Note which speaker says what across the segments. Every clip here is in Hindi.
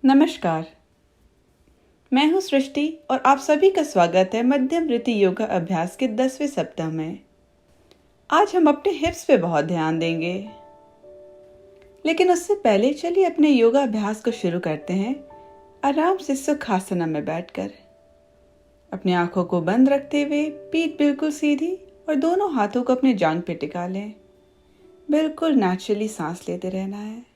Speaker 1: नमस्कार। मैं हूं सृष्टि और आप सभी का स्वागत है मध्यम वृत्ति योगा अभ्यास के 10वें सप्ताह में। आज हम अपने हिप्स पे बहुत ध्यान देंगे, लेकिन उससे पहले चलिए अपने योगा अभ्यास को शुरू करते हैं। आराम से सुखासना में बैठकर अपनी आंखों को बंद रखते हुए पीठ बिल्कुल सीधी और दोनों हाथों को अपने जांघ पे टिका लें। बिल्कुल नेचुरली सांस लेते रहना है।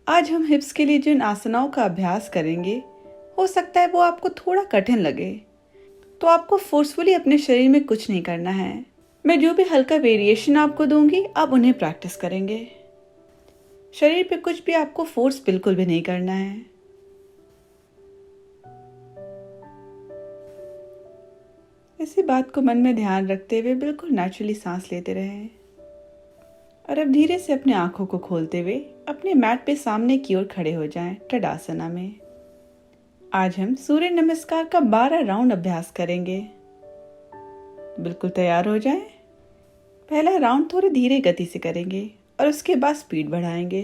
Speaker 1: आज हम हिप्स के लिए जिन आसनाओं का अभ्यास करेंगे, हो सकता है वो आपको थोड़ा कठिन लगे, तो आपको फोर्सफुली अपने शरीर में कुछ नहीं करना है। मैं जो भी हल्का वेरिएशन आपको दूंगी, आप उन्हें प्रैक्टिस करेंगे। शरीर पे कुछ भी आपको फोर्स बिल्कुल भी नहीं करना है। इसी बात को मन में ध्यान रखते हुए बिल्कुल नेचुरली सांस लेते रहें। और अब धीरे से अपने आंखों को खोलते हुए अपने मैट पे सामने की ओर खड़े हो जाएं टडासना में। आज हम सूर्य नमस्कार का 12 राउंड अभ्यास करेंगे। बिल्कुल तैयार हो जाएं। पहला राउंड थोड़ी धीरे गति से करेंगे और उसके बाद स्पीड बढ़ाएंगे।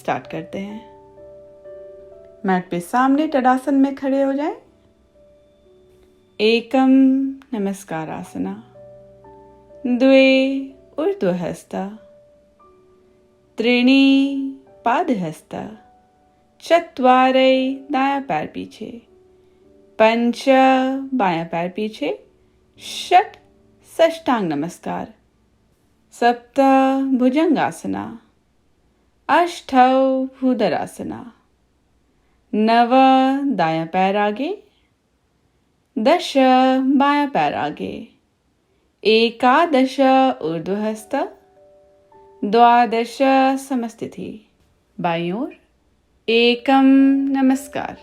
Speaker 1: स्टार्ट करते हैं। मैट पे सामने टडासन में खड़े हो जाएं। एकम नमस्कार आसना, द्वे ऊर्ध्वहस्ता, त्रीणि पादहस्ता, चत्वारै दायां पैर पीछे, पंच बायां पैर पीछे, षट साष्टांग नमस्कार, सप्त भुजंगासना, अष्टौ भूधरासना, नव दायां पैर आगे, 10 बायां पैर आगे, 11 ऊर्ध्वहस्त, 12 समस्थिति। बाईं ओर एकम नमस्कार,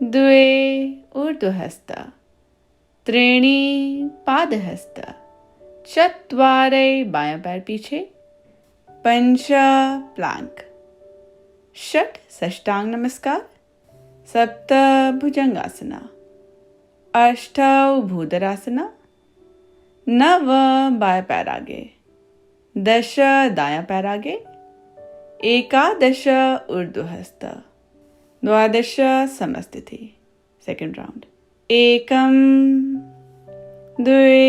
Speaker 1: द्वे ऊर्ध्वहस्त, त्रीणि पादहस्त, चत्वारै बायां पैर पीछे, पंच प्लैंक, षट साष्टांग नमस्कार, सप्त भुजंगासना, अष्टौ भूधरासना, नव बायां पैर आगे, 10 दायां पैर आगे, 11 ऊर्ध्वहस्त, 12 समस्थिति। Second round. एकम द्वे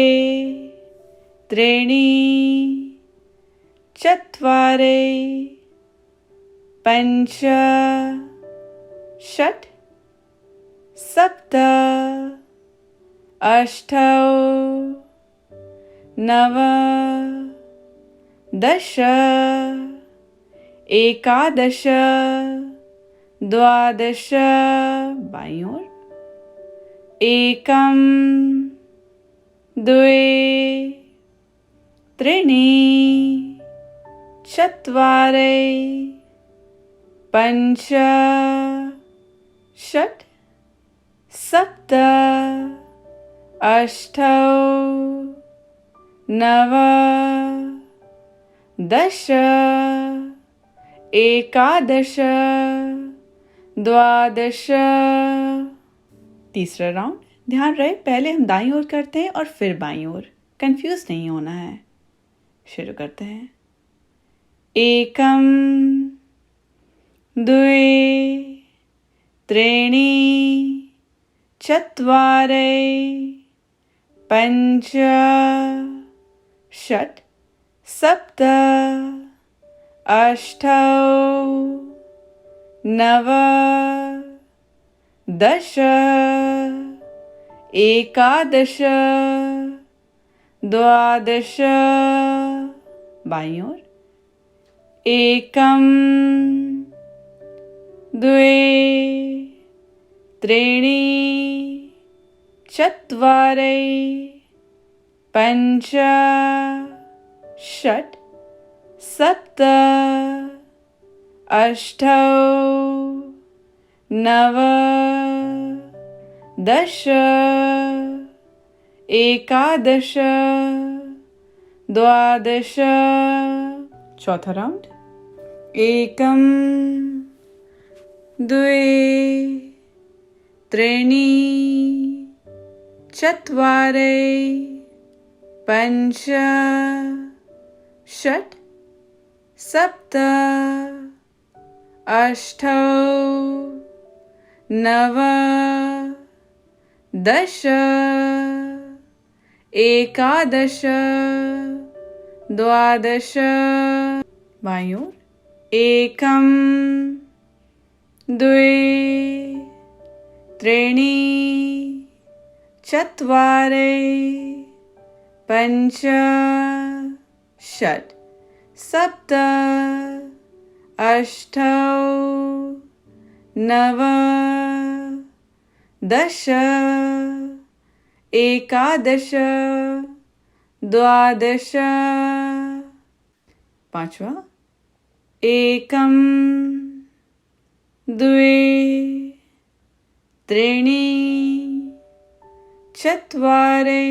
Speaker 1: त्रीणि चत्वारै पंच षट सप्त अष्टौ नव 10 11 12। बाईं ओर एकम द्वे त्रीणि चत्वारै पंच षट सप्त अष्टौ नव 10 11 12। तीसरा राउंड। ध्यान रहे, पहले हम दाईं ओर करते हैं और फिर बाईं ओर। कंफ्यूज नहीं होना है। शुरू करते हैं। एकम द्वे त्रीणि चत्वारै पंच षट सप्त अष्टौ नव 10 11 12। बाईं ओर एकम द्वे त्रीणि चत्वारै पंच षट सप्त अष्टौ नव 10 11 12। चौथा राउंड। एकम द्वे त्रीणि चत्वारै पंच षट सप्त अष्टौ नव दश एकादश द्वादश बाईं ओर एकम द्वे त्रीणि चत्वारि पञ्च षट् सप्त अष्टौ नव दश एकादश द्वादश पांचवा एकम द्वे त्रीणि चत्वारि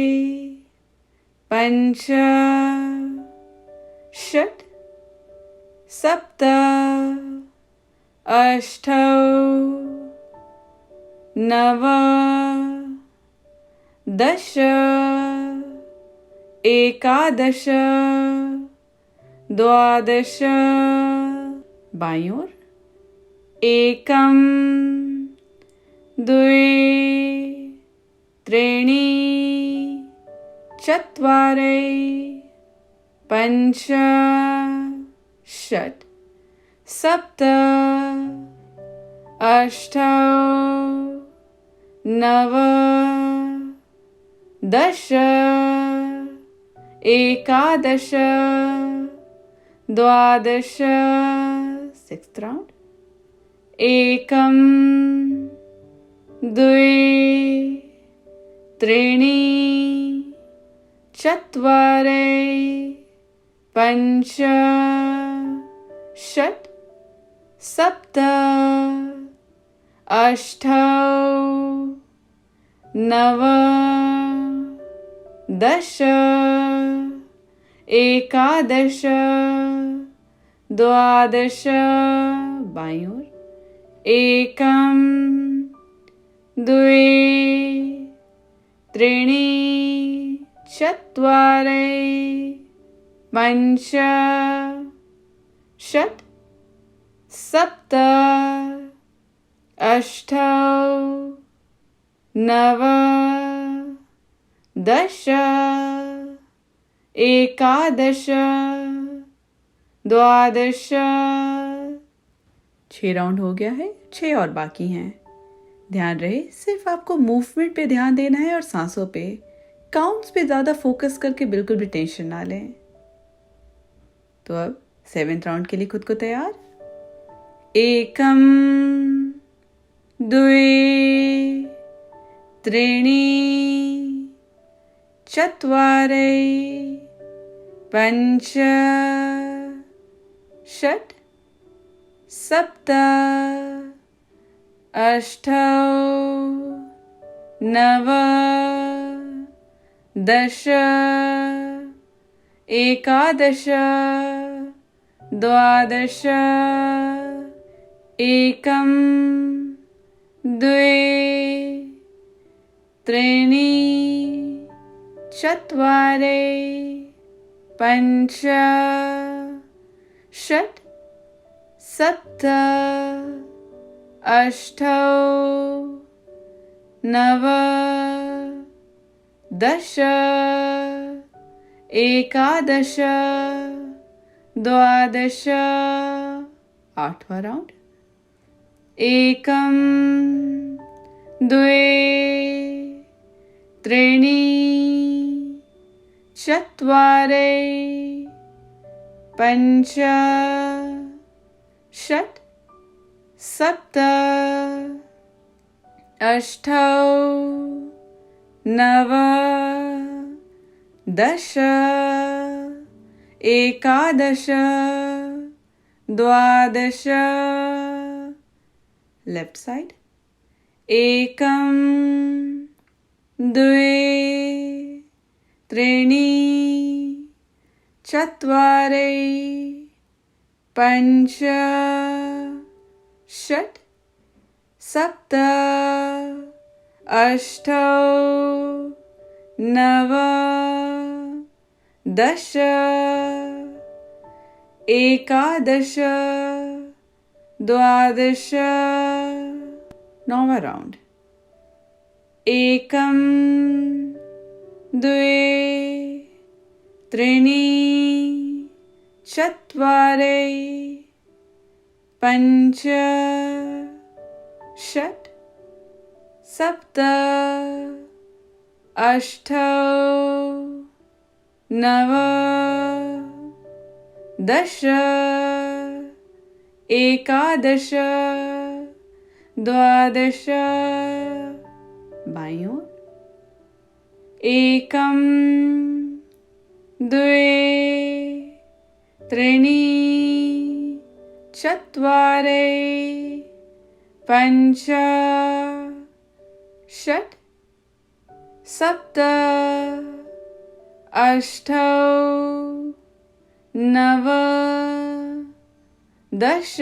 Speaker 1: पञ्च षट् सप्त अष्टौ नव दश एकादश द्वादश बाईं ओर एकम द्वे त्रीणि चत्वारि पञ्च षट् सप्त अष्टौ नव दश एकादश द्वादश सिक्स्थ राउंड एकम द्वे त्रीणि चत्वारि पञ्च षट् सप्त अष्टौ नव दश एकादश द्वादश बाईं ओर एकम द्वे त्रीणि चत्वारि पञ्च षट् सप्त अष्टौ नव दश एकादश द्वादश 6 राउंड हो गया है, 6 और बाकी हैं। ध्यान रहे सिर्फ आपको मूवमेंट पे ध्यान देना है और सांसों पे। काउंट्स पे ज़्यादा फोकस करके बिल्कुल भी टेंशन ना लें। तो अब 7th राउंड के लिए खुद को तैयार। एकम द्वे त्रीणि चत्वारि पञ्च षट् सप्त अष्टौ नव दश एकादश द्वादश एकम द्वे त्रीणि चत्वारि पञ्च षट् सप्त अष्टौ नव दश एकादश द्वादश 8वां राउंड। एकम द्वे त्रीणि चत्वारि पञ्च षट् सप्त अष्टौ नव दश एकादश द्वादश लेफ्ट साइड। एकम द्वे त्रीणि चत्वारि पञ्च षट् सप्त अष्टौ नव दश एकादश द्वादश, नौवां राउंड। एकम, द्वे, त्रीणि, चत्वारि, पञ्च, षट्, सप्त, अष्ट, नव, दश, एकादश, द्वादश, बाईं ओर। एकम, द्वे, त्रीणि, चत्वारि, पञ्च, षट्, सप्त, अष्ट, नव, दश,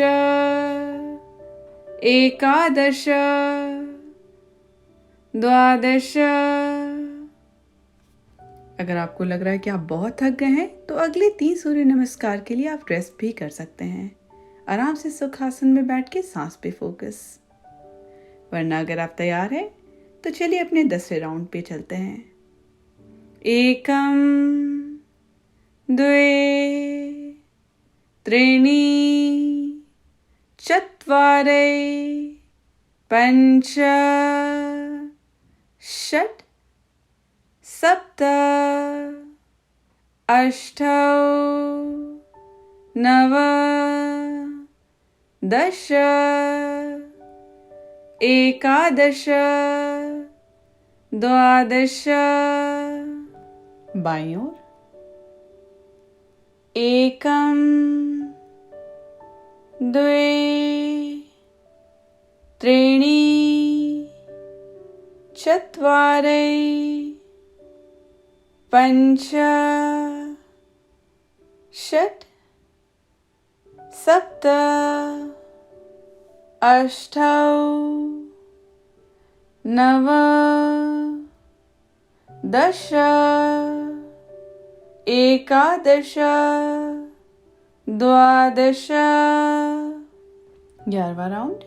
Speaker 1: एकादश, द्वादश। अगर आपको लग रहा है कि आप बहुत थक गए हैं तो अगले 3 सूर्य नमस्कार के लिए आप रेस्ट भी कर सकते हैं। आराम से सुखासन में बैठ के सांस पे फोकस। वरना अगर आप तैयार हैं तो चलिए अपने 10वें राउंड पे चलते हैं। एकम, द्वे, त्रीणि, चत्वारि, पञ्च, षट्, सप्त, अष्ट, नव, दश, एकादश, द्वादश, बाईं ओर। एकम, द्वे, त्रीणि, चत्वारि, पञ्च, षट्, सप्त, अष्ट, नव, दश, एकादश, द्वादश। 11वां राउंड।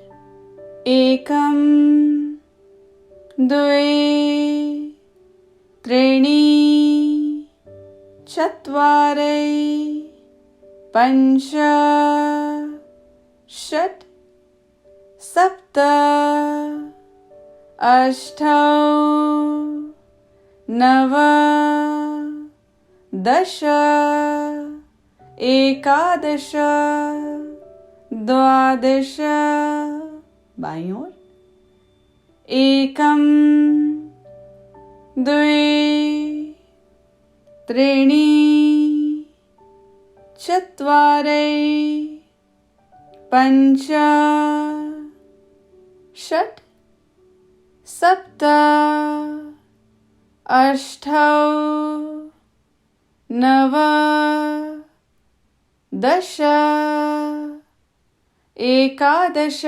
Speaker 1: एकम, द्वे, त्रीणि, चत्वारि, पञ्च, षट्, सप्त, अष्ट, नव, दश, एकादश, द्वादश, बाईं ओर। एकम, द्वे, त्रीणि, चत्वारि, पञ्च, षट्, सप्त, अष्ट, नव, दश, एकादश,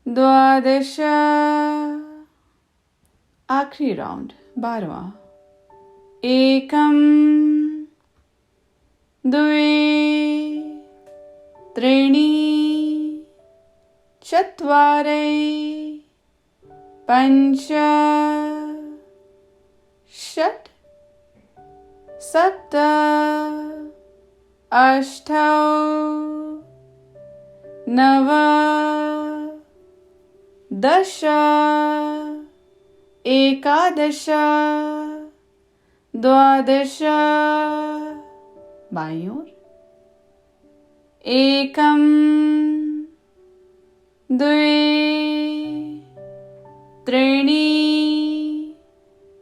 Speaker 1: द्वादश। आखिरी राउंड 12वां। एकम, द्वे, त्रीणि, चत्वारि, पञ्च, षट्, सप्त, अष्ट, नव, दश, एकादश, द्वादश, बाईं ओर। एकम, द्वे, त्रीणि,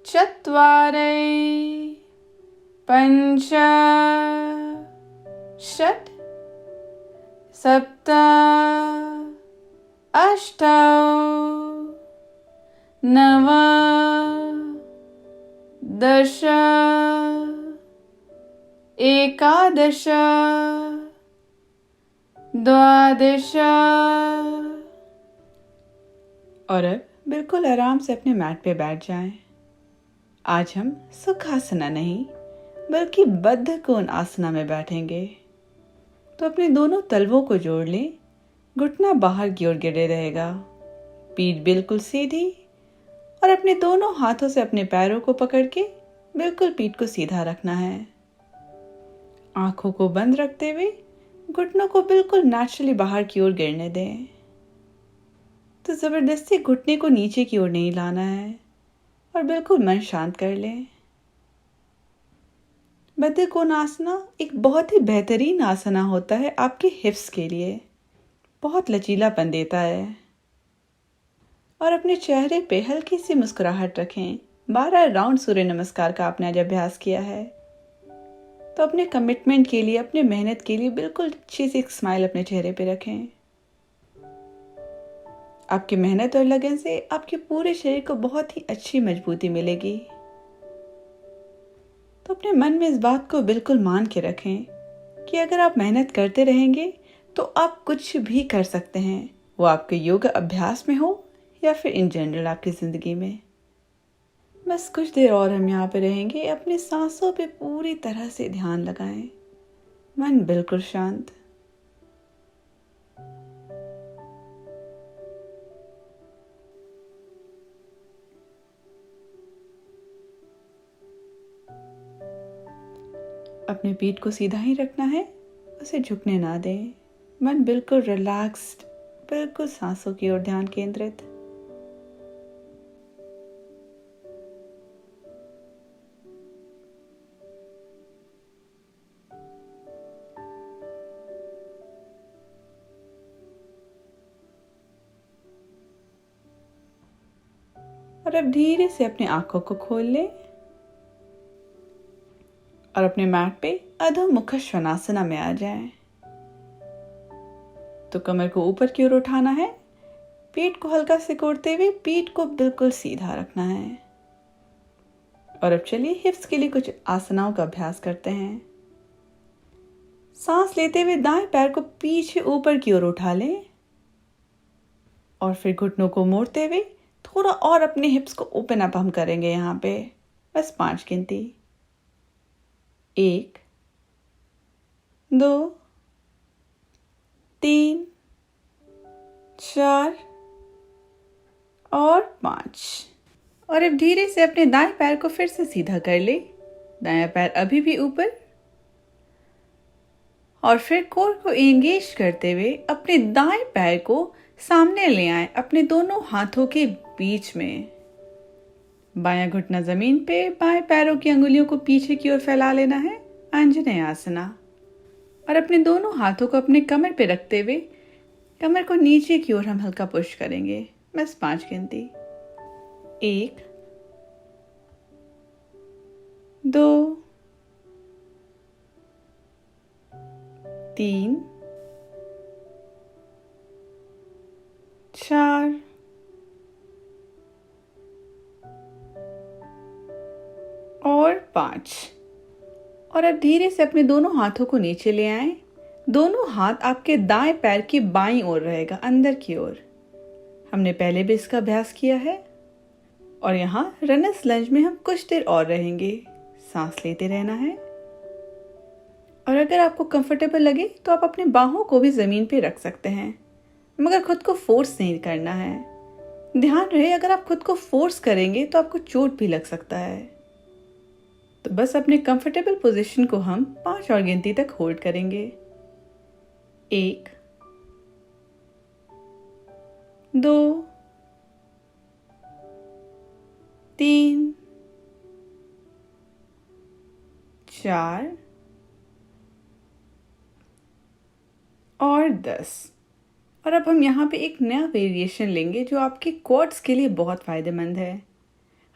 Speaker 1: चत्वारि, पञ्च, षट्, सप्त, अष्ट, नव, दश, एकादश, द्वादश। और अब बिल्कुल आराम से अपने मैट पे बैठ जाएं। आज हम सुखासना नहीं बल्कि बद्ध कोण आसना में बैठेंगे। तो अपने दोनों तलवों को जोड़ लें। घुटना बाहर की ओर गिरे रहेगा, पीठ बिल्कुल सीधी, और अपने दोनों हाथों से अपने पैरों को पकड़ के बिल्कुल पीठ को सीधा रखना है। आंखों को बंद रखते हुए घुटनों को बिल्कुल नेचुरली बाहर की ओर गिरने दें। तो जबरदस्ती घुटने को नीचे की ओर नहीं लाना है और बिल्कुल मन शांत कर लें। बद्ध कोणासना एक बहुत ही बेहतरीन आसना होता है आपके हिप्स के लिए। बहुत लचीलापन देता है। और अपने चेहरे पे हल्की सी मुस्कुराहट रखें। 12 राउंड सूर्य नमस्कार का आपने आज अभ्यास किया है तो अपने कमिटमेंट के लिए, अपने मेहनत के लिए बिल्कुल अच्छी सी एक स्माइल अपने चेहरे पे रखें। आपकी मेहनत और लगन से आपके पूरे शरीर को बहुत ही अच्छी मजबूती मिलेगी। तो अपने मन में इस बात को बिल्कुल मान के रखें कि अगर आप मेहनत करते रहेंगे तो आप कुछ भी कर सकते हैं, वो आपके योगा अभ्यास में हो या फिर इन जनरल आपकी जिंदगी में। बस कुछ देर और हम यहाँ पे रहेंगे। अपनी सांसों पे पूरी तरह से ध्यान लगाएं, मन बिल्कुल शांत। अपने पीठ को सीधा ही रखना है, उसे झुकने ना दें। मन बिल्कुल रिलैक्स्ड, बिल्कुल सांसों की ओर ध्यान केंद्रित। और अब धीरे से अपनी आंखों को खोल लें और अपने मैट पे अधो मुख श्वानासना में आ जाएं। तो कमर को ऊपर की ओर उठाना है, पीठ को हल्का सिकोड़ते हुए पीठ को बिल्कुल सीधा रखना है। और अब चलिए हिप्स के लिए कुछ आसनाओं का अभ्यास करते हैं। सांस लेते हुए दाएं पैर को पीछे ऊपर की ओर उठा लें और फिर घुटनों को मोड़ते हुए थोड़ा और अपने हिप्स को ओपन अप हम करेंगे। यहाँ पे बस 5 गिनती। 1 2 3 4 और 5। और अब धीरे से अपने दाएं पैर को फिर से सीधा कर ले। दायां पैर अभी भी ऊपर, और फिर कोर को एंगेज करते हुए अपने दाएं पैर को सामने ले आए अपने दोनों हाथों के बीच में। बायां घुटना जमीन पे, बाएं पैरों की अंगुलियों को पीछे की ओर फैला लेना है, अंजनेय आसना। और अपने दोनों हाथों को अपने कमर पे रखते हुए कमर को नीचे की ओर हम हल्का पुश करेंगे। बस 5 गिनती। 1 2 3 4 और 5। और अब धीरे से अपने दोनों हाथों को नीचे ले आएं। दोनों हाथ आपके दाएं पैर की बाईं ओर रहेगा, अंदर की ओर। हमने पहले भी इसका अभ्यास किया है। और यहाँ रनर्स लंज में हम कुछ देर और रहेंगे। सांस लेते रहना है। और अगर आपको कंफर्टेबल लगे तो आप अपने बाहों को भी जमीन पे रख सकते हैं, मगर खुद को फोर्स नहीं करना है। ध्यान रहे, अगर आप खुद को फोर्स करेंगे तो आपको चोट भी लग सकता है। तो बस अपने कंफर्टेबल पोजीशन को हम 5 और गिनती तक होल्ड करेंगे। 1 2 3 4 और 10। और अब हम यहाँ पे एक नया वेरिएशन लेंगे जो आपके क्वाड्स के लिए बहुत फायदेमंद है।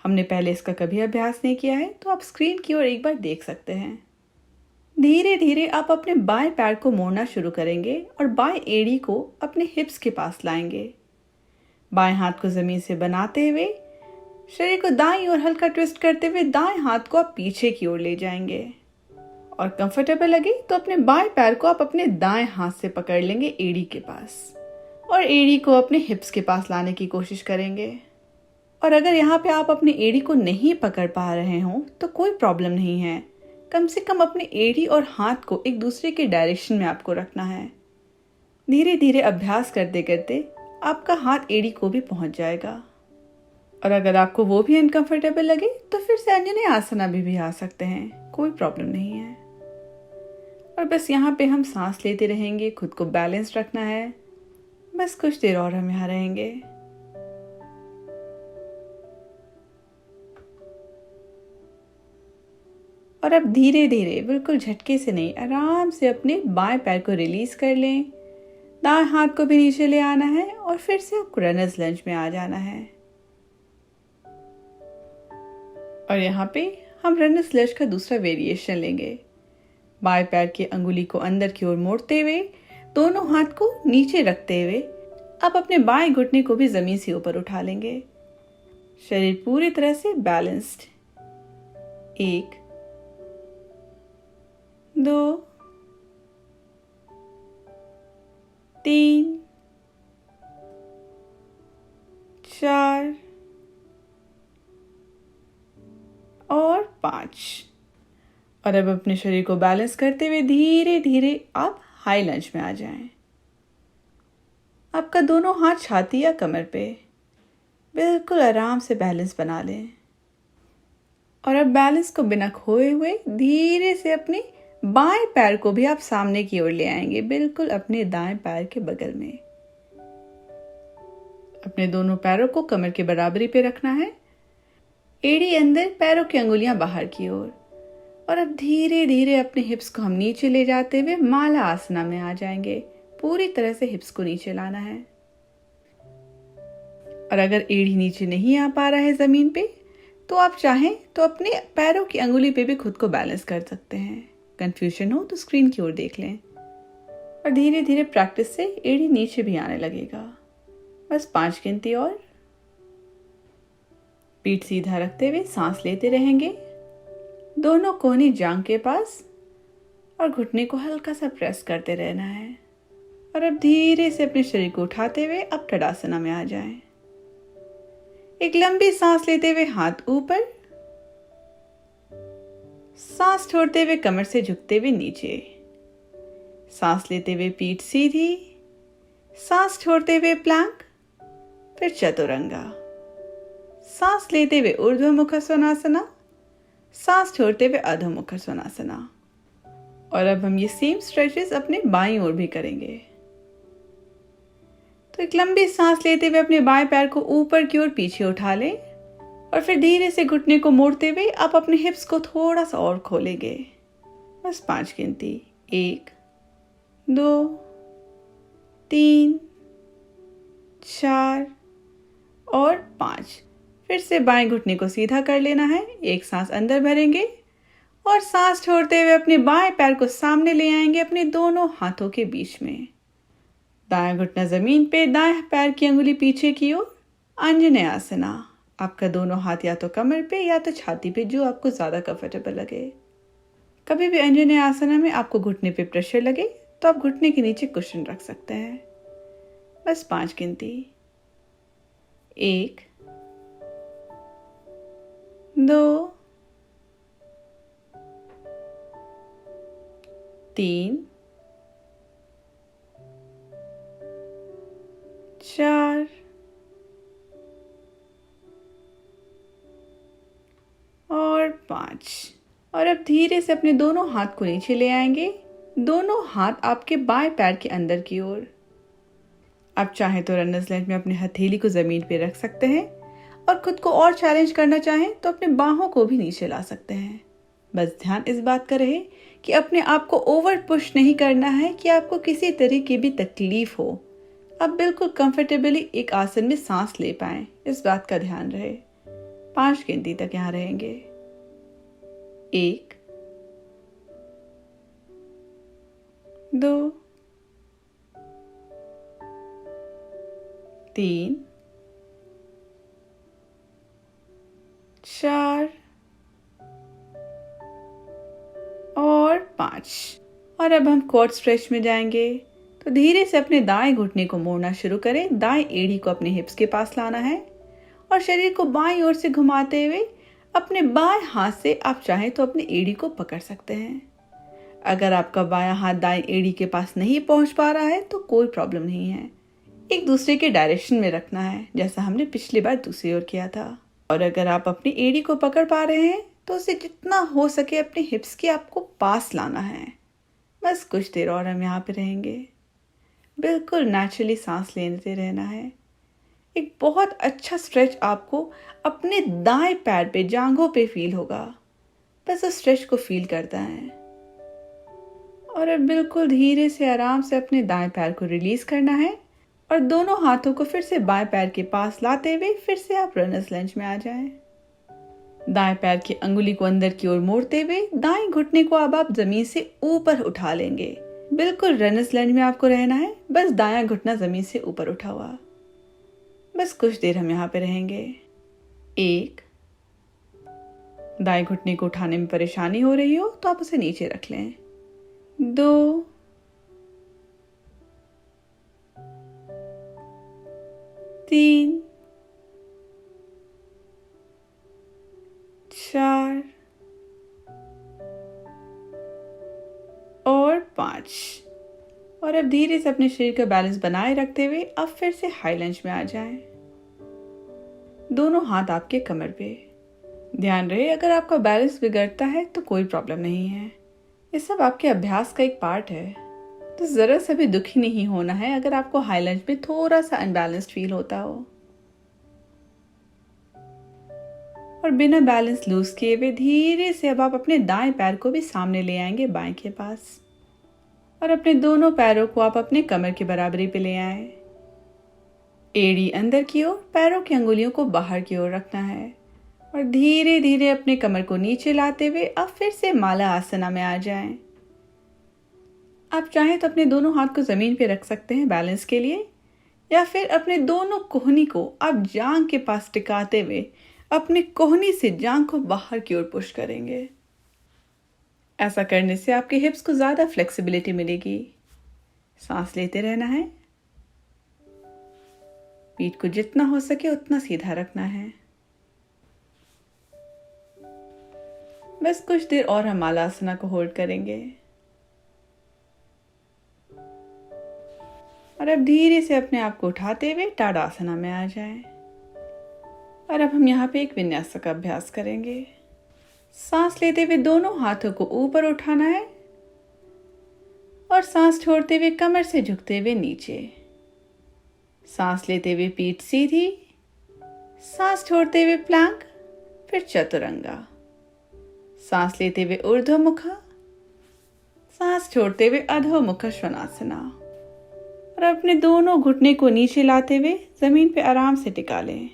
Speaker 1: हमने पहले इसका कभी अभ्यास नहीं किया है तो आप स्क्रीन की ओर एक बार देख सकते हैं। धीरे धीरे आप अपने बाएं पैर को मोड़ना शुरू करेंगे और बाएं एड़ी को अपने हिप्स के पास लाएंगे। बाएं हाथ को जमीन से बनाते हुए शरीर को दाईं ओर हल्का ट्विस्ट करते हुए दाएं हाथ को आप पीछे की ओर ले जाएंगे। और कंफर्टेबल लगे तो अपने बाएं पैर को आप अपने दाएं हाथ से पकड़ लेंगे एड़ी के पास और एड़ी को अपने हिप्स के पास लाने की कोशिश करेंगे। और अगर यहाँ पे आप अपनी एड़ी को नहीं पकड़ पा रहे हो तो कोई प्रॉब्लम नहीं है। कम से कम अपने एड़ी और हाथ को एक दूसरे के डायरेक्शन में आपको रखना है। धीरे धीरे अभ्यास करते करते आपका हाथ एड़ी को भी पहुंच जाएगा। और अगर आपको वो भी अनकंफर्टेबल लगे तो फिर से अंजनेय आसना भी आ सकते हैं, कोई प्रॉब्लम नहीं है। और बस यहाँ पे हम सांस लेते रहेंगे, खुद को बैलेंस रखना है। बस कुछ देर और हम यहाँ रहेंगे। और अब धीरे धीरे, बिल्कुल झटके से नहीं, आराम से अपने बाएं पैर को रिलीज कर लें। दाएं हाथ को भी नीचे ले आना है और फिर से आपको रनर्स लंज में आ जाना है। और यहाँ पे हम रनर्स लंज का दूसरा वेरिएशन लेंगे। बाएं पैर की अंगुली को अंदर की ओर मोड़ते हुए, दोनों हाथ को नीचे रखते हुए आप अपने बाएं घुटने को भी जमीन से ऊपर उठा लेंगे। शरीर पूरी तरह से बैलेंस्ड। 1 2 3 4 और 5। और अब अपने शरीर को बैलेंस करते हुए धीरे धीरे आप हाई लंज में आ जाएं। आपका दोनों हाथ छाती या कमर पे, बिल्कुल आराम से बैलेंस बना लें। और अब बैलेंस को बिना खोए हुए धीरे से अपने बाएं पैर को भी आप सामने की ओर ले आएंगे, बिल्कुल अपने दाएं पैर के बगल में। अपने दोनों पैरों को कमर के बराबरी पे रखना है। एड़ी अंदर, पैरों की अंगुलियां बाहर की ओर। और अब धीरे धीरे अपने हिप्स को हम नीचे ले जाते हुए माला आसना में आ जाएंगे। पूरी तरह से हिप्स को नीचे लाना है। और अगर एड़ी नीचे नहीं आ पा रहा है जमीन पे, तो आप चाहें तो अपने पैरों की अंगुली पे भी खुद को बैलेंस कर सकते हैं। कंफ्यूजन हो तो स्क्रीन की ओर देख लें। और धीरे धीरे प्रैक्टिस से एड़ी नीचे भी आने लगेगा। बस 5 गिनती और। पीठ सीधा रखते हुए सांस लेते रहेंगे, दोनों कोहनी जांघ के पास, और घुटने को हल्का सा प्रेस करते रहना है। और अब धीरे से अपने शरीर को उठाते हुए अब तड़ासना में आ जाएं। एक लंबी सांस लेते हुए हाथ ऊपर, सांस छोड़ते हुए कमर से झुकते हुए नीचे, सांस लेते हुए पीठ सीधी, सांस छोड़ते हुए प्लैंक, फिर चतुरंगा, सांस लेते हुए ऊर्ध्वमुख स्वनासना, सांस छोड़ते हुए अधोमुख स्वनासना। और अब हम ये सेम स्ट्रेचेस अपने बाईं ओर भी करेंगे। तो एक लंबी सांस लेते हुए अपने बाएं पैर को ऊपर की ओर पीछे उठा लें और फिर धीरे से घुटने को मोड़ते हुए आप अपने हिप्स को थोड़ा सा और खोलेंगे। बस 5 गिनती। 1 2 3 4 और 5। फिर से बाएं घुटने को सीधा कर लेना है। एक सांस अंदर भरेंगे और सांस छोड़ते हुए अपने बाएं पैर को सामने ले आएंगे अपने दोनों हाथों के बीच में। दायां घुटना जमीन पे, दाएं पैर की अंगुली पीछे की ओर। अंजनेय आसना। आपका दोनों हाथ या तो कमर पे या तो छाती पे, जो आपको ज्यादा कंफर्टेबल लगे। कभी भी अंजनेय आसना में आपको घुटने पे प्रेशर लगे तो आप घुटने के नीचे कुशन रख सकते हैं। बस 5 गिनती। 1 2 3 4 और 5। और अब धीरे से अपने दोनों हाथ को नीचे ले आएंगे, दोनों हाथ आपके बाएं पैर के अंदर की ओर। आप चाहें तो रनर्स लंज में अपने हथेली को जमीन पे रख सकते हैं और खुद को और चैलेंज करना चाहें तो अपने बाहों को भी नीचे ला सकते हैं। बस ध्यान इस बात का रहे कि अपने आप को ओवर पुश नहीं करना है कि आपको किसी तरह की भी तकलीफ हो। आप बिल्कुल कंफर्टेबली एक आसन में सांस ले पाएं, इस बात का ध्यान रहे। 5 गिनती तक यहाँ रहेंगे। 1 2 3 4 और 5। और अब हम क्वाड स्ट्रेच में जाएंगे। तो धीरे से अपने दाएं घुटने को मोड़ना शुरू करें। दाएं एड़ी को अपने हिप्स के पास लाना है और शरीर को बाईं ओर से घुमाते हुए अपने बाएं हाथ से आप चाहें तो अपनी एड़ी को पकड़ सकते हैं। अगर आपका बायां हाथ दाएं एड़ी के पास नहीं पहुंच पा रहा है तो कोई प्रॉब्लम नहीं है। एक दूसरे के डायरेक्शन में रखना है, जैसा हमने पिछली बार दूसरी ओर किया था। और अगर आप अपनी एड़ी को पकड़ पा रहे हैं तो उसे जितना हो सके अपने हिप्स के आपको पास लाना है। बस कुछ देर और हम यहाँ पे रहेंगे। बिल्कुल नेचुरली सांस लेते रहना है। एक बहुत अच्छा स्ट्रेच आपको अपने दाएं पैर पे, जांघों पे फील होगा। बस उस स्ट्रेच को फील करता है और अब बिल्कुल धीरे से आराम से अपने दाएं पैर को रिलीज करना है और दोनों हाथों को फिर से बाएं पैर के पास लाते हुए फिर से आप रनर्स लंज में आ जाएं। दाएं पैर की अंगुली को अंदर की ओर मोड़ते हुए दाएं घुटने को अब आप जमीन से ऊपर उठा लेंगे। बिल्कुल रनर्स लंज में आपको रहना है, बस दायां घुटना जमीन से ऊपर उठा हुआ। बस कुछ देर हम यहाँ पे रहेंगे। 1, दाएं घुटने को उठाने में परेशानी हो रही हो तो आप उसे नीचे रख लें। 2, 3, 4 और 5। और अब धीरे से अपने शरीर का बैलेंस बनाए रखते हुए अब फिर से हाई लंज में आ जाएं। दोनों हाथ आपके कमर पे। ध्यान रहे, अगर आपका बैलेंस बिगड़ता है तो कोई प्रॉब्लम नहीं है। ये सब आपके अभ्यास का एक पार्ट है, तो जरा सा भी दुखी नहीं होना है अगर आपको हाई लंज में थोड़ा सा अनबैलेंस्ड फील होता हो। और बिना बैलेंस लूज किए हुए धीरे से अब आप अपने दाएं पैर को भी सामने ले आएंगे बाएं के पास और अपने दोनों पैरों को आप अपने कमर की बराबरी पे ले आए। एड़ी अंदर की ओर, पैरों की अंगुलियों को बाहर की ओर रखना है और धीरे धीरे अपने कमर को नीचे लाते हुए अब फिर से माला आसना में आ जाएं। आप चाहें तो अपने दोनों हाथ को जमीन पे रख सकते हैं बैलेंस के लिए, या फिर अपने दोनों कोहनी को आप जांघ के पास टिकाते हुए अपने कोहनी से जांघ को बाहर की ओर पुश करेंगे। ऐसा करने से आपके हिप्स को ज्यादा फ्लेक्सिबिलिटी मिलेगी। सांस लेते रहना है। पीठ को जितना हो सके उतना सीधा रखना है। बस कुछ देर और हम मालासना को होल्ड करेंगे और अब धीरे से अपने आप को उठाते हुए टाडासना में आ जाएं। और अब हम यहाँ पे एक विन्यास का अभ्यास करेंगे। सांस लेते हुए दोनों हाथों को ऊपर उठाना है और सांस छोड़ते हुए कमर से झुकते हुए नीचे। सांस लेते हुए पीठ सीधी, सांस छोड़ते हुए प्लैंक, फिर चतुरंगा। सांस लेते हुए ऊर्ध्वमुख, सांस छोड़ते हुए अधोमुख श्वानासना। और अपने दोनों घुटने को नीचे लाते हुए जमीन पे आराम से टिका लें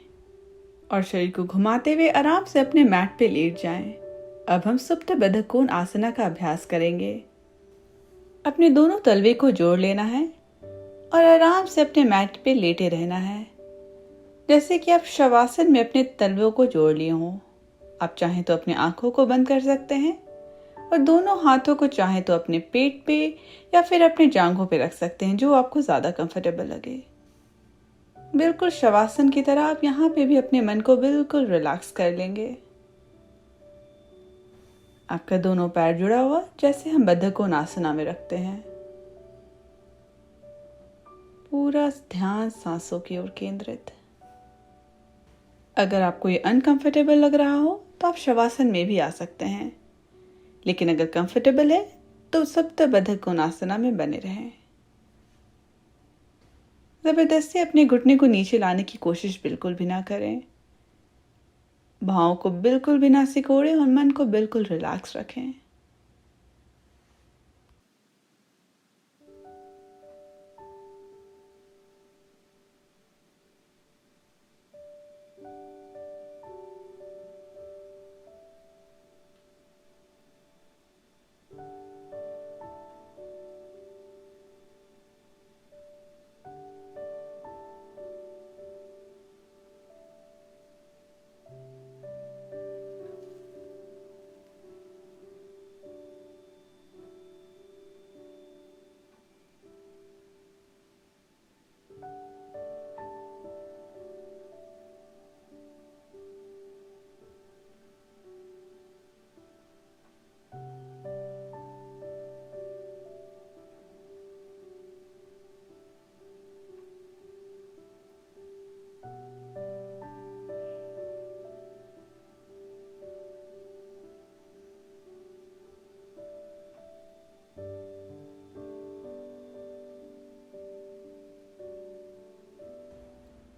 Speaker 1: और शरीर को घुमाते हुए आराम से अपने मैट पे लेट जाएं। अब हम सुप्त बद्ध कोण आसना का अभ्यास करेंगे। अपने दोनों तलवे को जोड़ लेना है और आराम से अपने मैट पे लेटे रहना है, जैसे कि आप शवासन में अपने तलवों को जोड़ लिए हों। आप चाहें तो अपनी आंखों को बंद कर सकते हैं और दोनों हाथों को चाहें तो अपने पेट पे या फिर अपने जांघों पे रख सकते हैं, जो आपको ज्यादा कंफर्टेबल लगे। बिल्कुल शवासन की तरह आप यहाँ पे भी अपने मन को बिल्कुल रिलैक्स कर लेंगे। आपका दोनों पैर जुड़ा हुआ, जैसे हम बद्ध कोण आसना में रखते हैं। पूरा ध्यान सांसों की ओर केंद्रित। अगर आपको ये अनकंफर्टेबल लग रहा हो तो आप शवासन में भी आ सकते हैं, लेकिन अगर कंफर्टेबल है तो सुप्त बद्ध कोण आसना में बने रहें। जबरदस्ती अपने घुटने को नीचे लाने की कोशिश बिल्कुल भी ना करें। भावों को बिल्कुल भी ना सिकोड़ें और मन को बिल्कुल रिलैक्स रखें।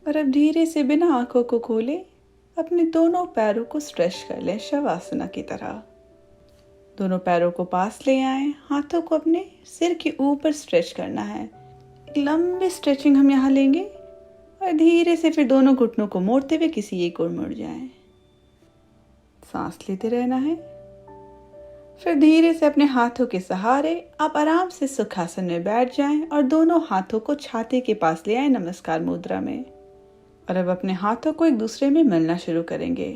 Speaker 1: और अब धीरे से बिना आंखों को खोले अपने दोनों पैरों को स्ट्रेच कर लें शवासना की तरह। दोनों पैरों को पास ले आए, हाथों को अपने सिर के ऊपर स्ट्रेच करना है। एक लंबी स्ट्रेचिंग हम यहाँ लेंगे और धीरे से फिर दोनों घुटनों को मोड़ते हुए किसी एक ओर मुड़ जाएं। सांस लेते रहना है। फिर धीरे से अपने हाथों के सहारे आप आराम से सुखासन में बैठ जाएं और दोनों हाथों को छाती के पास ले आए नमस्कार मुद्रा में। और अब अपने हाथों को एक दूसरे में मिलना शुरू करेंगे।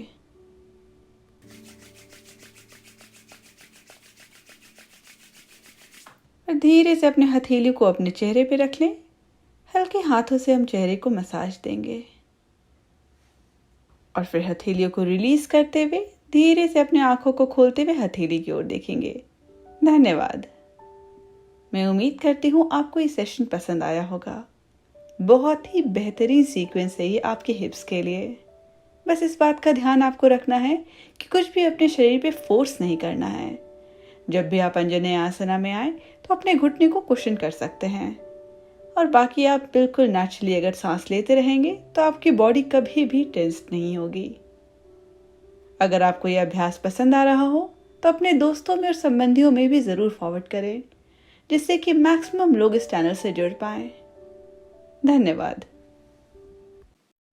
Speaker 1: और धीरे से अपने हथेली को अपने चेहरे पे रख लें। हल्के हाथों से हम चेहरे को मसाज देंगे और फिर हथेलियों को रिलीज करते हुए धीरे से अपने आंखों को खोलते हुए हथेली की ओर देखेंगे। धन्यवाद। मैं उम्मीद करती हूँ आपको ये सेशन पसंद आया होगा। बहुत ही बेहतरीन सीक्वेंस है ये आपके हिप्स के लिए। बस इस बात का ध्यान आपको रखना है कि कुछ भी अपने शरीर पे फोर्स नहीं करना है। जब भी आप अंजनेय आसना में आए तो अपने घुटने को कुशन कर सकते हैं और बाकी आप बिल्कुल नेचुरली अगर सांस लेते रहेंगे तो आपकी बॉडी कभी भी टेंस नहीं होगी। अगर आपको यह अभ्यास पसंद आ रहा हो तो अपने दोस्तों में और संबंधियों में भी ज़रूर फॉरवर्ड करें, जिससे कि मैक्सिमम लोग इस चैनल से जुड़ पाएं। धन्यवाद।